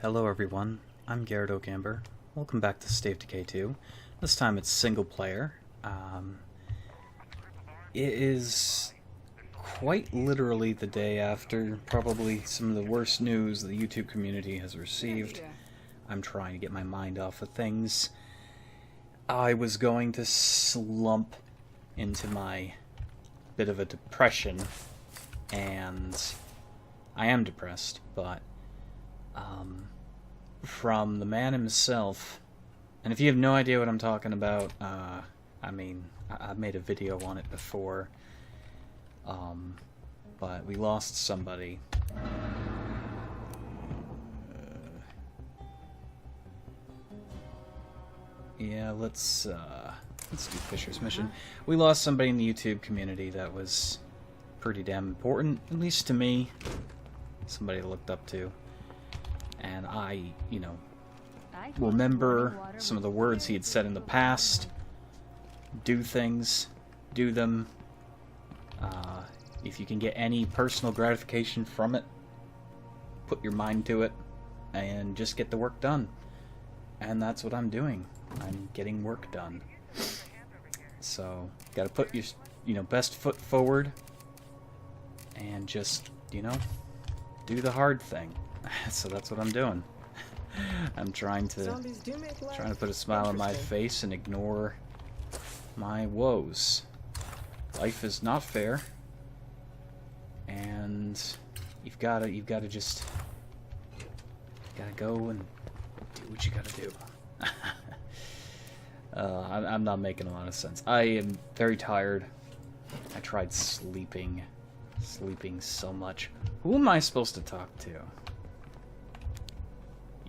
Hello everyone, I'm Garrett Okamber. Welcome back to State of Decay 2. This time it's single player. It is quite literally the day after probably some of the worst news the YouTube community has received. I'm trying to get my mind off of things. I was going to slump into my bit of a depression, and I am depressed, but from the man himself, and if you have no idea what I'm talking about, I mean, I've made a video on it before, but we lost somebody. Yeah, let's do Fisher's Mission. We lost somebody in the YouTube community that was pretty damn important, at least to me. Somebody I looked up to. And I, you know, remember some of the words he had said in the past. Do things. Do them. If you can get any personal gratification from it, put your mind to it, and just get the work done. And that's what I'm doing. I'm getting work done. So, gotta put your, best foot forward, and just, do the hard thing. So that's what I'm doing. I'm trying to put a smile on my face and ignore my woes. Life is not fair, and you've gotta just go and do what you gotta do. I'm not making a lot of sense. I am very tired. I tried sleeping so much. Who am I supposed to talk to?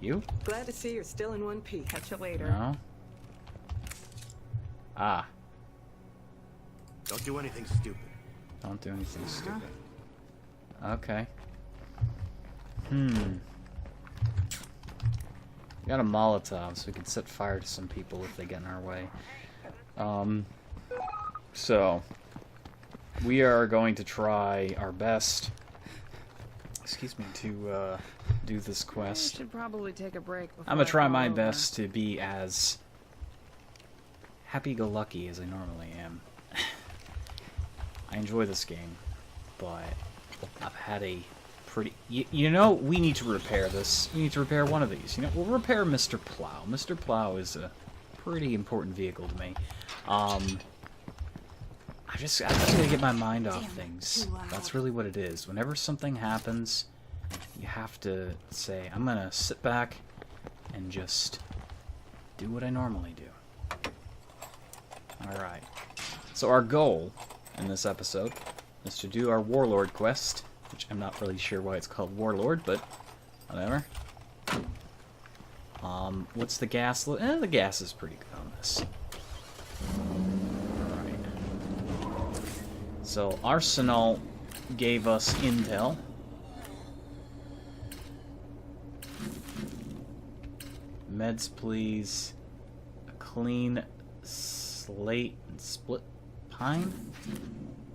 You? Glad to see you're still in one piece. Catch you later. No? Ah. Don't do anything stupid. Don't do anything stupid. Okay. We got a Molotov, so we can set fire to some people if they get in our way. So we are going to try our best, to do this quest. Should probably take a break. I'm gonna try my best to be as happy-go-lucky as I normally am. I enjoy this game, but I've had a pretty... we need to repair this. We need to repair one of these. We'll repair Mr. Plow. Mr. Plow is a pretty important vehicle to me. I just gotta get my mind off things. That's really what it is. Whenever something happens, you have to say, I'm gonna sit back and just do what I normally do. Alright. So our goal in this episode is to do our Warlord quest, which I'm not really sure why it's called Warlord, but whatever. What's the gas? The gas is pretty good on this. Alright. So, Arsenal gave us intel. Meds, please. A clean slate and split pine.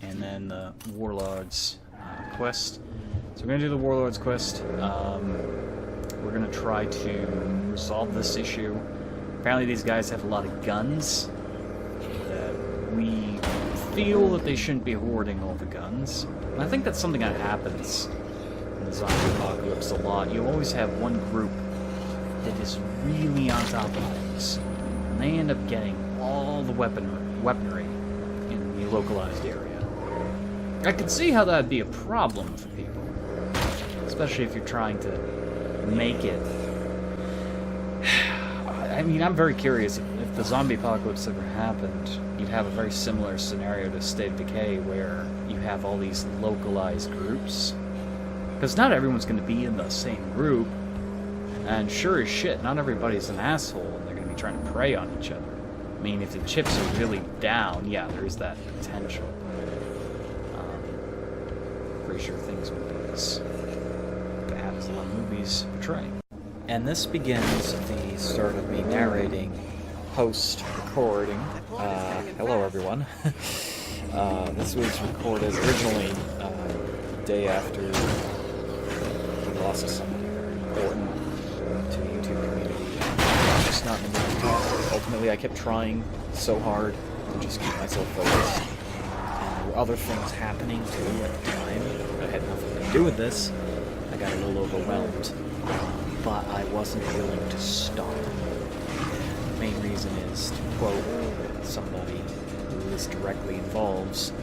And then the Warlord's quest. So we're going to do the Warlord's quest. We're going to try to resolve this issue. Apparently these guys have a lot of guns. We feel that they shouldn't be hoarding all the guns. And I think that's something that happens in the zombie apocalypse a lot. You always have one group that is really on top of things. And they end up getting all the weaponry in the localized area. I can see how that'd be a problem for people. Especially if you're trying to make it... I mean, I'm very curious, if the zombie apocalypse ever happened, you'd have a very similar scenario to State of Decay, where you have all these localized groups. Because not everyone's going to be in the same group, and sure as shit, not everybody's an asshole, and they're going to be trying to prey on each other. I mean, if the chips are really down, yeah, there is that potential. Pretty sure things would be as bad as a lot of movies portray. And this begins the start of me narrating post-recording. Hello everyone. This was recorded originally the day after we lost somebody very important. just not in the mood to talk. Ultimately, I kept trying so hard to just keep myself focused. And there were other things happening too at the time that had nothing to do with this. I got a little overwhelmed, but I wasn't willing to stop. The main reason is, to quote somebody who this directly involves,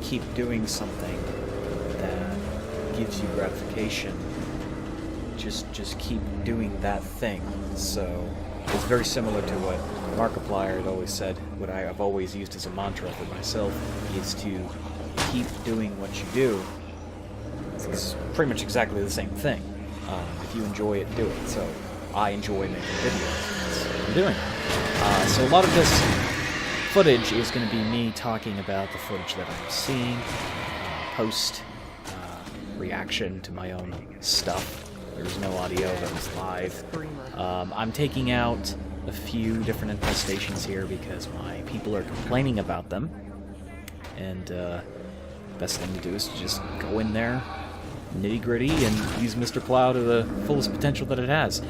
keep doing something that gives you gratification. Just keep doing that thing. So it's very similar to what Markiplier had always said, what I've always used as a mantra for myself, is to keep doing what you do. It's pretty much exactly the same thing. If you enjoy it, do it. So I enjoy making videos. That's what I'm doing. So a lot of this footage is going to be me talking about the footage that I'm seeing, post reaction to my own stuff. There's no audio, that was live. I'm taking out a few different infestations here because my people are complaining about them. And best thing to do is to just go in there, nitty gritty, and use Mr. Plow to the fullest potential that it has.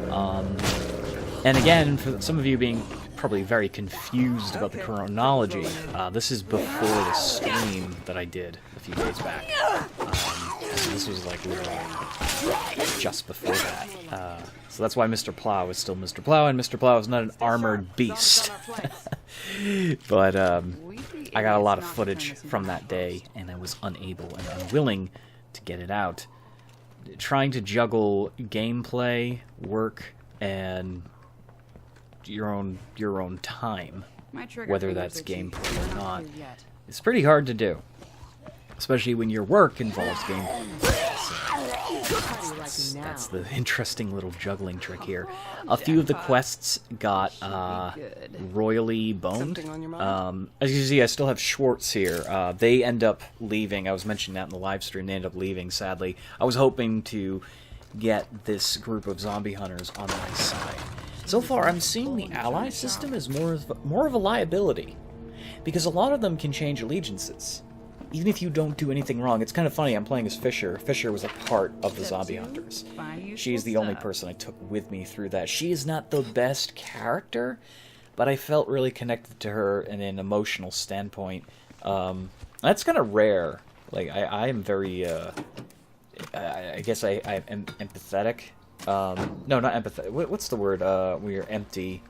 And again, for some of you being probably very confused about the chronology, this is before the stream that I did a few days back. So this was like literally just before that. So that's why Mr. Plow is still Mr. Plow, and Mr. Plow is not an armored beast. But I got a lot of footage from that day, and I was unable and unwilling to get it out. Trying to juggle gameplay, work, and your own time, whether that's gameplay or not, it's pretty hard to do, especially when your work involves gameplay. So that's the interesting little juggling trick here. A few of the quests got royally boned. As you can see, I still have Schwartz here. They end up leaving. I was mentioning that in the live stream. They end up leaving, sadly. I was hoping to get this group of zombie hunters on my side. So far, I'm seeing the ally system as more of a liability, because a lot of them can change allegiances, even if you don't do anything wrong. It's kind of funny, I'm playing as Fisher. Fisher was a part of the zombie hunters. She's the only person I took with me through that. She is not the best character, but I felt really connected to her in an emotional standpoint. That's kind of rare. Like, I am very, I guess I am empathetic. No, not empathetic. What's the word? We are empty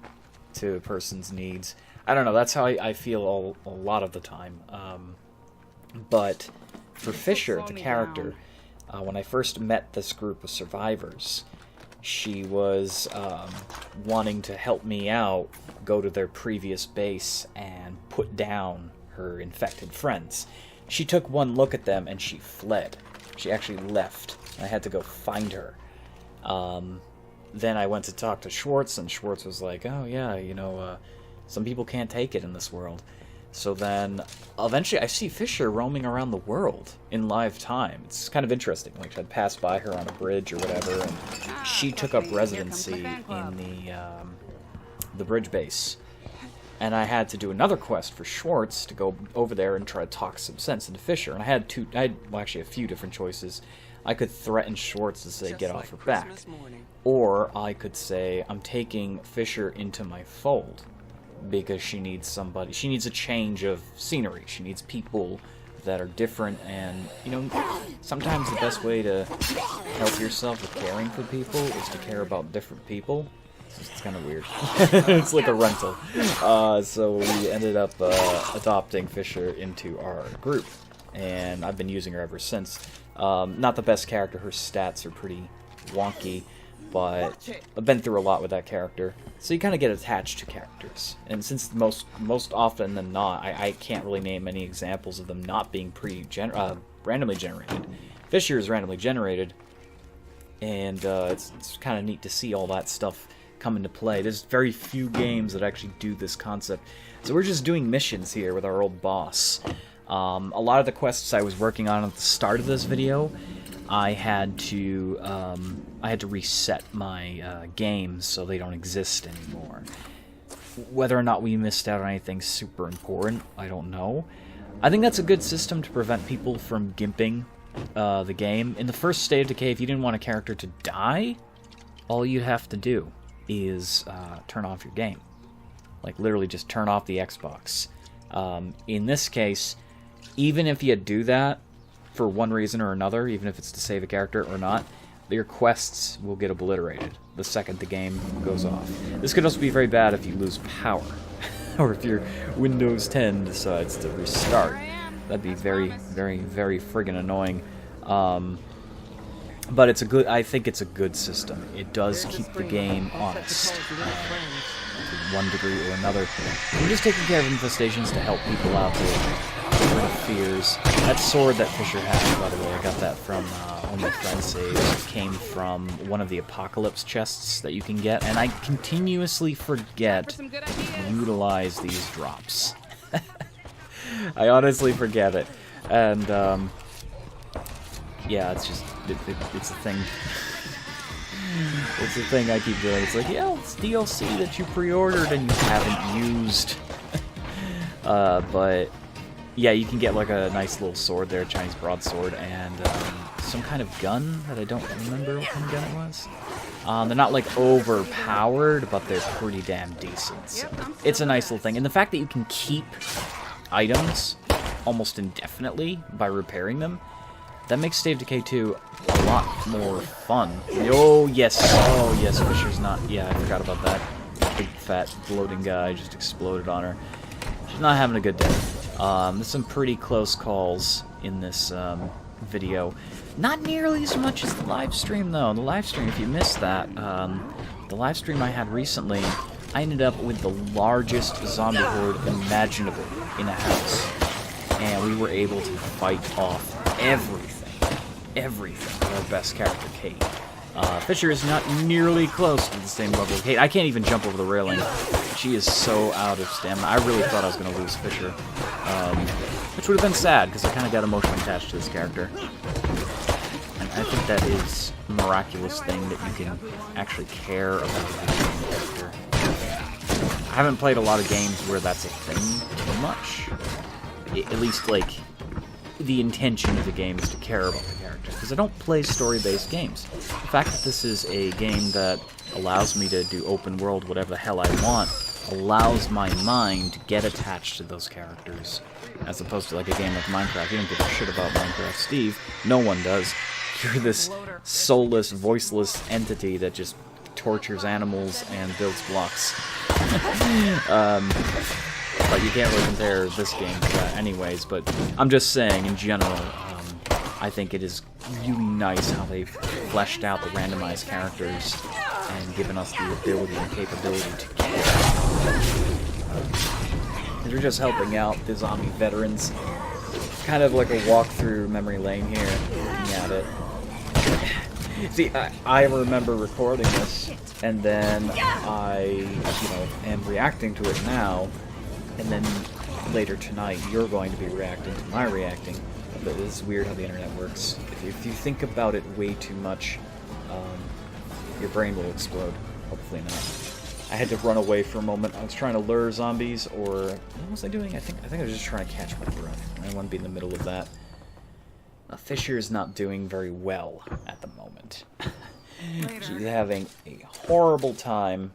to a person's needs. I don't know. That's how I feel a lot of the time. But for Fisher, the character, when I first met this group of survivors, she was wanting to help me out, go to their previous base, and put down her infected friends. She took one look at them and she fled. She actually left. I had to go find her. Then I went to talk to Schwartz, and Schwartz was like, oh yeah, you know, some people can't take it in this world. So then, eventually I see Fisher roaming around the world in live time. It's kind of interesting. Like, I'd pass by her on a bridge or whatever, and she took up residency in the bridge base. And I had to do another quest for Schwartz to go over there and try to talk some sense into Fisher. And I had actually a few different choices. I could threaten Schwartz to say, get off her back. Or I could say, I'm taking Fisher into my fold because she needs somebody. She needs a change of scenery. She needs people that are different, and, you know, sometimes the best way to help yourself with caring for people is to care about different people. It's kind of weird. It's like a rental. So we ended up adopting Fisher into our group, and I've been using her ever since. Not the best character. Her stats are pretty wonky, but I've been through a lot with that character. So you kind of get attached to characters. And since most often than not, I can't really name any examples of them not being randomly generated. Fisher is randomly generated, and it's kind of neat to see all that stuff come into play. There's very few games that actually do this concept. So we're just doing missions here with our old boss. A lot of the quests I was working on at the start of this video, I had to reset my games so they don't exist anymore. Whether or not we missed out on anything super important, I don't know. I think that's a good system to prevent people from gimping the game. In the first State of Decay, if you didn't want a character to die, all you'd have to do is turn off your game. Like, literally just turn off the Xbox. In this case, even if you do that for one reason or another, even if it's to save a character or not, your quests will get obliterated the second the game goes off. This could also be very bad if you lose power, or if your Windows 10 decides to restart. That'd be very, very, very friggin' annoying. But it's a good. I think it's a good system. It does keep the game honest, to one degree or another. We're just taking care of infestations to help people out there. Get rid of fears. That sword that Fisher has, by the way, I got that from one of my friends' saves. It came from one of the Apocalypse chests that you can get, and I continuously forget to utilize these drops. I honestly forget it, and yeah, it's just it's a thing. It's a thing I keep doing. It's like, yeah, it's DLC that you pre-ordered and you haven't used. But yeah, you can get like a nice little sword there, Chinese broadsword, and some kind of gun that I don't remember what kind of gun it was. They're not like overpowered, but they're pretty damn decent. So it's a nice little thing, and the fact that you can keep items almost indefinitely by repairing them, that makes State of Decay 2 a lot more fun. Oh yes, Fisher's not. Yeah, I forgot about that. Big fat bloating guy just exploded on her. She's not having a good day. There's some pretty close calls in this video. Not nearly as much as the live stream though. The live stream, if you missed that, the live stream I had recently, I ended up with the largest zombie horde imaginable in a house. And we were able to fight off everything with our best character, Kate. Fisher is not nearly close to the same level of Kate. I can't even jump over the railing. She is so out of stamina. I really thought I was going to lose Fisher. Which would have been sad, because I kind of got emotionally attached to this character. And I think that is a miraculous thing that you can actually care about a character. I haven't played a lot of games where that's a thing too much. At least, like, the intention of the game is to care about the characters, because I don't play story-based games. The fact that this is a game that allows me to do open world, whatever the hell I want, allows my mind to get attached to those characters, as opposed to like a game like Minecraft. You don't give a shit about Minecraft, Steve. No one does. You're this soulless, voiceless entity that just tortures animals and builds blocks. But you can't really compare this game to that anyways, but I'm just saying, in general, I think it is really nice how they've fleshed out the randomized characters and given us the ability and capability to care. They're just helping out the zombie veterans. Kind of like a walk through memory lane here, looking at it. See, I remember recording this, and then I, am reacting to it now. And then later tonight, you're going to be reacting to my reacting. But it's weird how the internet works. If you think about it way too much, your brain will explode. Hopefully not. I had to run away for a moment. I was trying to lure zombies, or what was I doing? I think I was just trying to catch my breath. I didn't want to be in the middle of that. Fisher is not doing very well at the moment. She's having a horrible time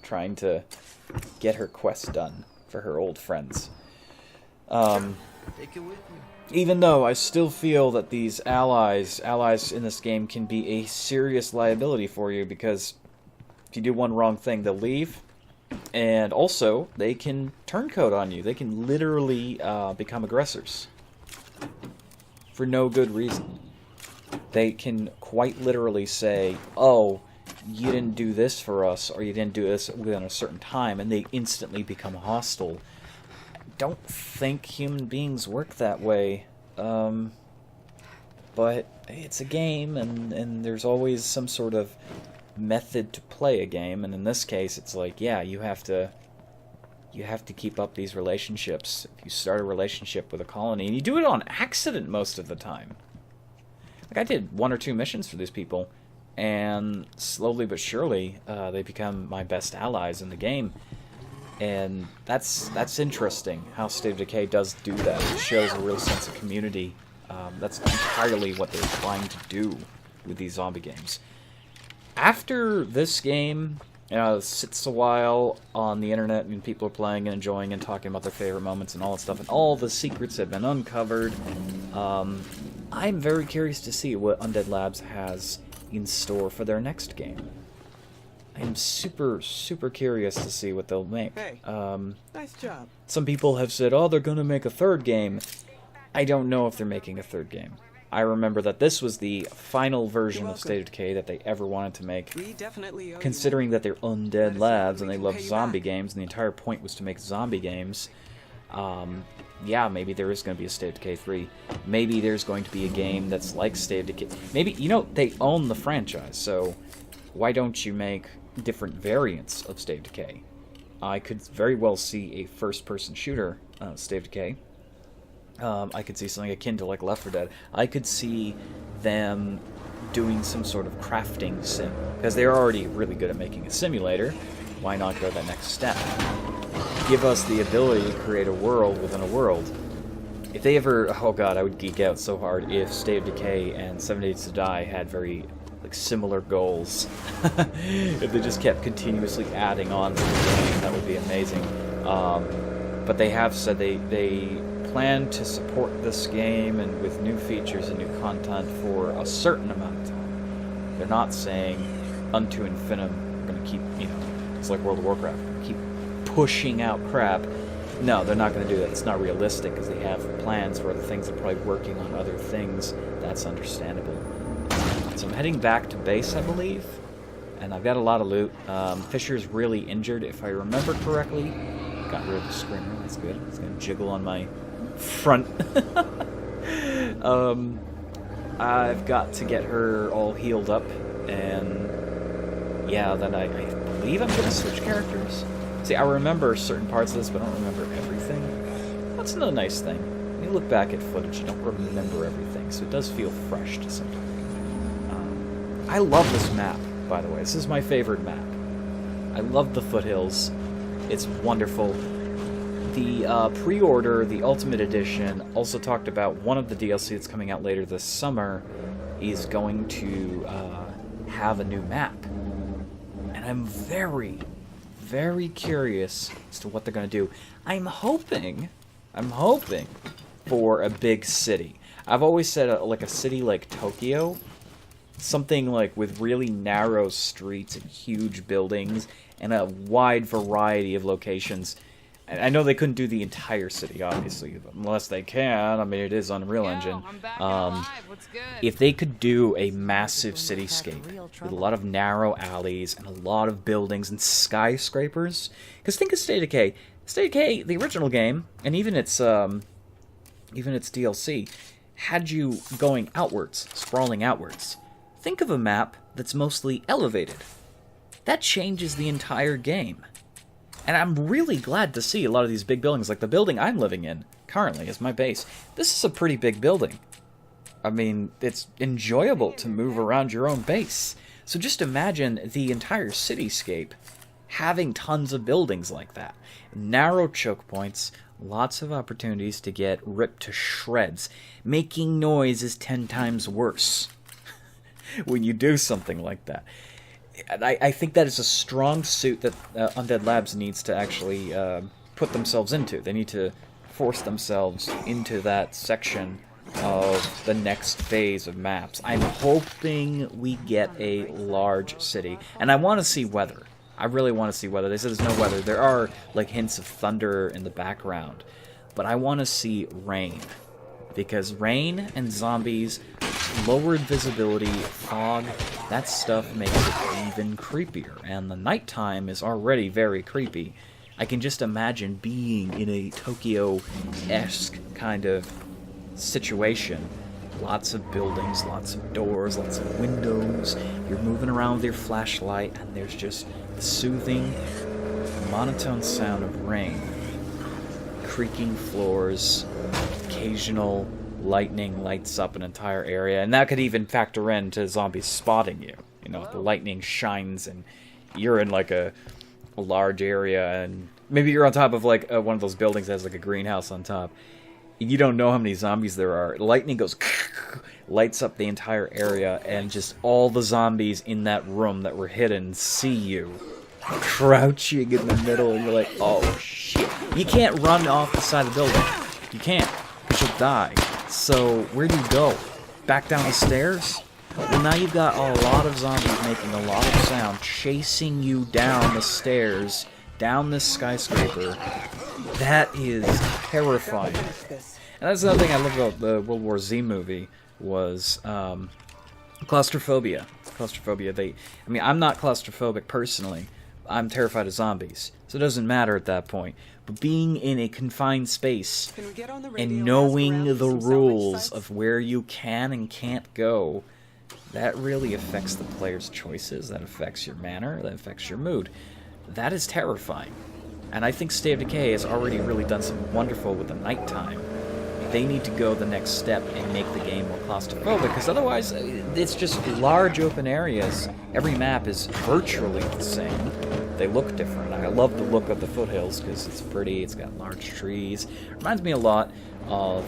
trying to get her quest done for her old friends. Even though I still feel that these allies in this game can be a serious liability for you, because if you do one wrong thing, they'll leave, and also they can turncoat on you. They can literally become aggressors for no good reason. They can quite literally say, oh, you didn't do this for us, or you didn't do this within a certain time, and they instantly become hostile. I don't think human beings work that way, but it's a game, and there's always some sort of method to play a game, and in this case, it's like, yeah, you have to keep up these relationships. If you start a relationship with a colony, and you do it on accident most of the time. Like, I did 1 or 2 missions for these people, and slowly but surely, they become my best allies in the game. And that's interesting, how State of Decay does do that. It shows a real sense of community. That's entirely what they're trying to do with these zombie games. after this game sits a while on the internet and people are playing and enjoying and talking about their favorite moments and all that stuff, and all the secrets have been uncovered, I'm very curious to see what Undead Labs has in store for their next game. I'm super, super curious to see what they'll make. Hey, nice job. Some people have said, oh, they're going to make a third game. I don't know if they're making a third game. I remember that this was the final version of State of Decay that they ever wanted to make. We definitely owe Considering that they're Undead Labs and they love zombie back. games, and the entire point was to make zombie games, yeah, maybe there is going to be a State of Decay 3. Maybe there's going to be a game that's like State of Decay. Maybe, you know, they own the franchise, so why don't you make different variants of State of Decay? I could very well see a first-person shooter State of Decay. I could see something akin to like Left 4 Dead. I could see them doing some sort of crafting sim, because they're already really good at making a simulator. Why not go that next step? Give us the ability to create a world within a world. If they ever, oh god, I would geek out so hard if State of Decay and 7 Days to Die had very like similar goals. If they just kept continuously adding on to the game, that would be amazing. But they have said they plan to support this game and with new features and new content for a certain amount of time. They're not saying unto infinitum, we're going to keep, you know, it's like World of Warcraft, keep pushing out crap. No, they're not going to do that. It's not realistic because they have plans for other things. They're probably working on other things. That's understandable. So I'm heading back to base, I believe, and I've got a lot of loot. Fisher's really injured, if I remember correctly. Got rid of the screamer. That's good. It's going to jiggle on my front. I've got to get her all healed up, and yeah, then I believe I'm going to switch characters. See, I remember certain parts of this, but I don't remember everything. That's another nice thing. When you look back at footage, you don't remember everything, so it does feel fresh to some degree. I love this map, by the way. This is my favorite map. I love the foothills. It's wonderful. The pre-order, the Ultimate Edition, also talked about one of the DLC that's coming out later this summer is going to have a new map. And I'm very, very curious as to what they're going to do. I'm hoping for a big city. I've always said like a city like Tokyo, something like with really narrow streets and huge buildings and a wide variety of locations. And I know they couldn't do the entire city, obviously, unless they can. I mean, it is Unreal Engine. If they could do a massive cityscape with a lot of narrow alleys and a lot of buildings and skyscrapers, because think of State of Decay. State of Decay, the original game, and even its DLC, had you going outwards, sprawling outwards. Think of a map that's mostly elevated. That changes the entire game. And I'm really glad to see a lot of these big buildings, like the building I'm living in currently is my base. This is a pretty big building. I mean, it's enjoyable to move around your own base. So just imagine the entire cityscape having tons of buildings like that. Narrow choke points, lots of opportunities to get ripped to shreds. Making noise is 10 times worse when you do something like that. I think that is a strong suit that Undead Labs needs to actually put themselves into. They need to force themselves into that section of the next phase of maps. I'm hoping we get a large city. And I want to see weather. I really want to see weather. They said there's no weather. There are like hints of thunder in the background. But I want to see rain. Because rain and zombies, lowered visibility, fog, that stuff makes it even creepier. And the nighttime is already very creepy. I can just imagine being in a Tokyo-esque kind of situation. Lots of buildings, lots of doors, lots of windows. You're moving around with your flashlight, and there's just the soothing, monotone sound of rain. Creaking floors, occasional lightning lights up an entire area, and that could even factor into zombies spotting you. You know, if the lightning shines and you're in like a large area, and maybe you're on top of like one of those buildings that has like a greenhouse on top. You don't know how many zombies there are. Lightning goes, lights up the entire area, and just all the zombies in that room that were hidden see you crouching in the middle, and you're like, oh shit. You can't run off the side of the building. You can't, because you'll die. So, where do you go? Back down the stairs? Well, now you've got a lot of zombies making a lot of sound, chasing you down the stairs, down this skyscraper. That is terrifying. And that's another thing I love about the World War Z movie, was claustrophobia. Claustrophobia. I mean, I'm not claustrophobic personally. I'm terrified of zombies, so it doesn't matter at that point. But being in a confined space and knowing the rules of where you can and can't go, that really affects the player's choices, that affects your manner, that affects your mood. That is terrifying. And I think State of Decay has already really done something wonderful with the nighttime. They need to go the next step and make the game more claustrophobic, because otherwise it's just large open areas. Every map is virtually the same. They look different. I love the look of the foothills because it's pretty, it's got large trees. Reminds me a lot of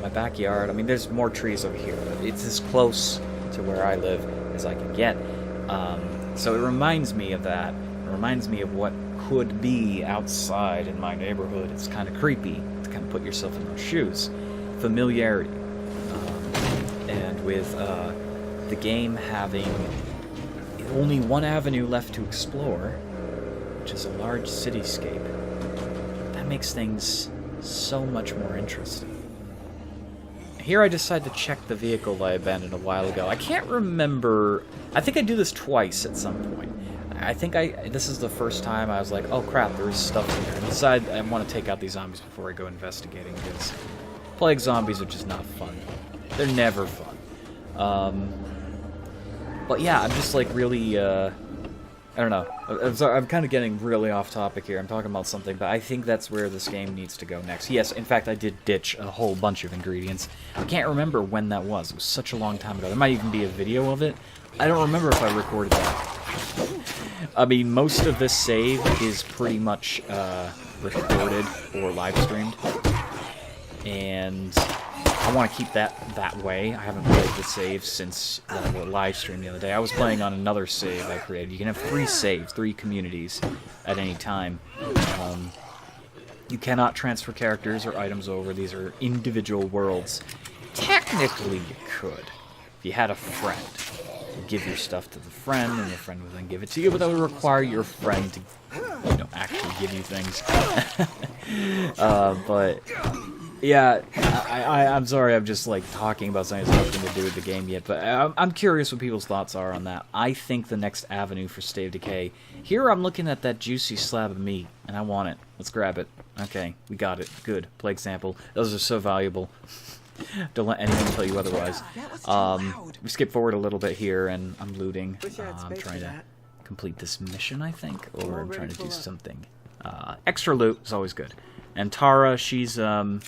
my backyard. I mean, there's more trees over here, but it's as close to where I live as I can get. So it reminds me of that. It reminds me of what could be outside in my neighborhood. It's kind of creepy to kind of put yourself in those shoes. Familiarity. And with the game having only one avenue left to explore, which is a large cityscape, that makes things so much more interesting. Here I decided to check the vehicle that I abandoned a while ago. I can't remember. I think I do this twice at some point. I think this is the first time I was like, oh crap, there's stuff in there. I decided I want to take out these zombies before I go investigating, because plague zombies are just not fun. They're never fun. But yeah, I'm just like really, I don't know. I'm kind of getting really off topic here. I'm talking about something, but I think that's where this game needs to go next. Yes, in fact, I did ditch a whole bunch of ingredients. I can't remember when that was. It was such a long time ago. There might even be a video of it. I don't remember if I recorded that. I mean, most of this save is pretty much recorded or live streamed, and I want to keep that way. I haven't played the save since the live stream the other day. I was playing on another save I created. You can have 3 saves, 3 communities at any time. You cannot transfer characters or items over. These are individual worlds. Technically, you could, if you had a friend. Give your stuff to the friend, and the friend would then give it to you, but that would require your friend to, you know, actually give you things. But yeah, I'm sorry, I'm just like talking about something that's nothing to do with the game yet, but I'm curious what people's thoughts are on that. I think the next avenue for State of Decay. Here I'm looking at that juicy slab of meat, and I want it. Let's grab it. Okay, we got it. Good. Plague sample. Those are so valuable. Don't let anyone tell you otherwise. We skip forward a little bit here, and I'm looting. I'm trying to complete this mission, I think, or I'm trying to do something. Extra loot is always good. And Tara, she's working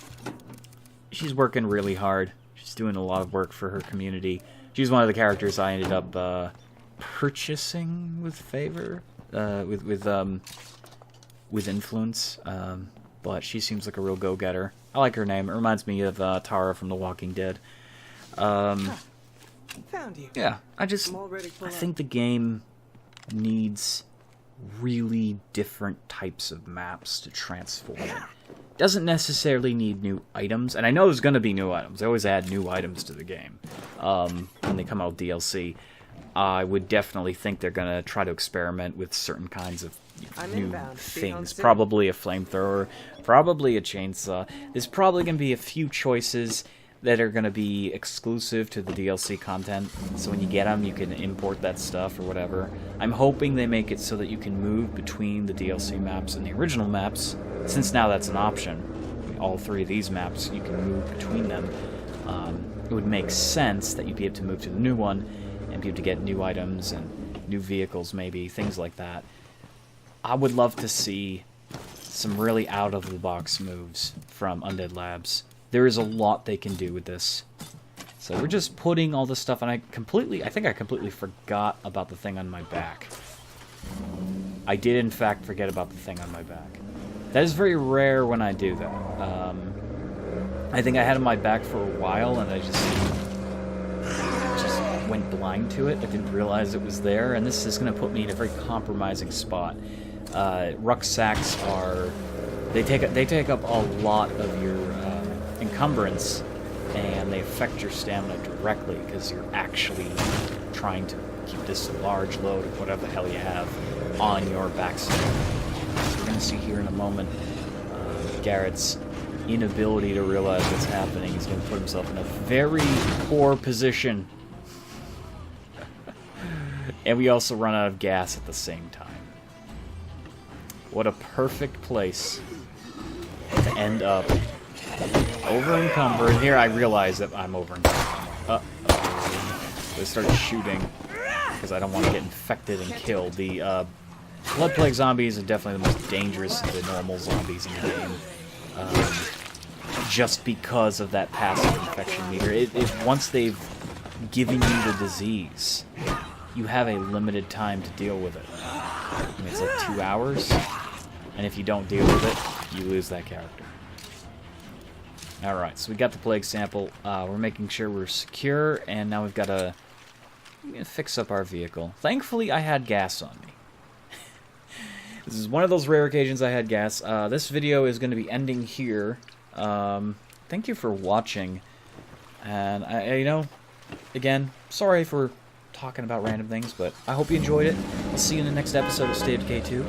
really hard. She's doing a lot of work for her community. She's one of the characters I ended up purchasing with favor, with influence. But she seems like a real go-getter. I like her name. It reminds me of Tara from The Walking Dead. Found you. Yeah, I think the game needs really different types of maps to transform it. Doesn't necessarily need new items, and I know there's going to be new items. They always add new items to the game when they come out with DLC. I would definitely think they're going to try to experiment with certain kinds of new things. Probably a flamethrower, probably a chainsaw. There's probably going to be a few choices that are going to be exclusive to the DLC content, so when you get them, you can import that stuff or whatever. I'm hoping they make it so that you can move between the DLC maps and the original maps, since now that's an option. All 3 of these maps, you can move between them. It would make sense that you'd be able to move to the new one, and be able to get new items and new vehicles, maybe, things like that. I would love to see some really out-of-the-box moves from Undead Labs. There is a lot they can do with this. So we're just putting all this stuff, and I think I completely forgot about the thing on my back. I did, in fact, forget about the thing on my back. That is very rare when I do that. I think I had it on my back for a while, and I just went blind to it. I didn't realize it was there, and this is going to put me in a very compromising spot. Rucksacks are... They take up a lot of your encumbrance, and they affect your stamina directly because you're actually trying to keep this large load of whatever the hell you have on your backside. We're going to see here in a moment Garrett's inability to realize what's happening. He's going to put himself in a very poor position. And we also run out of gas at the same time. What a perfect place to end up over-encumbered. Here I realize that I'm over-encumbered. Uh-oh. So I start shooting because I don't want to get infected and killed. The Blood Plague zombies are definitely the most dangerous of the normal zombies in the game. Just because of that passive infection meter. Once they've given you the disease, you have a limited time to deal with it. I mean, it's like 2 hours, and if you don't deal with it, you lose that character. Alright, so we got the plague sample. We're making sure we're secure, and now we've got to fix up our vehicle. Thankfully, I had gas on me. This is one of those rare occasions I had gas. This video is going to be ending here. Thank you for watching. And, you know, again, sorry for talking about random things, but I hope you enjoyed it. I'll see you in the next episode of State of Decay 2.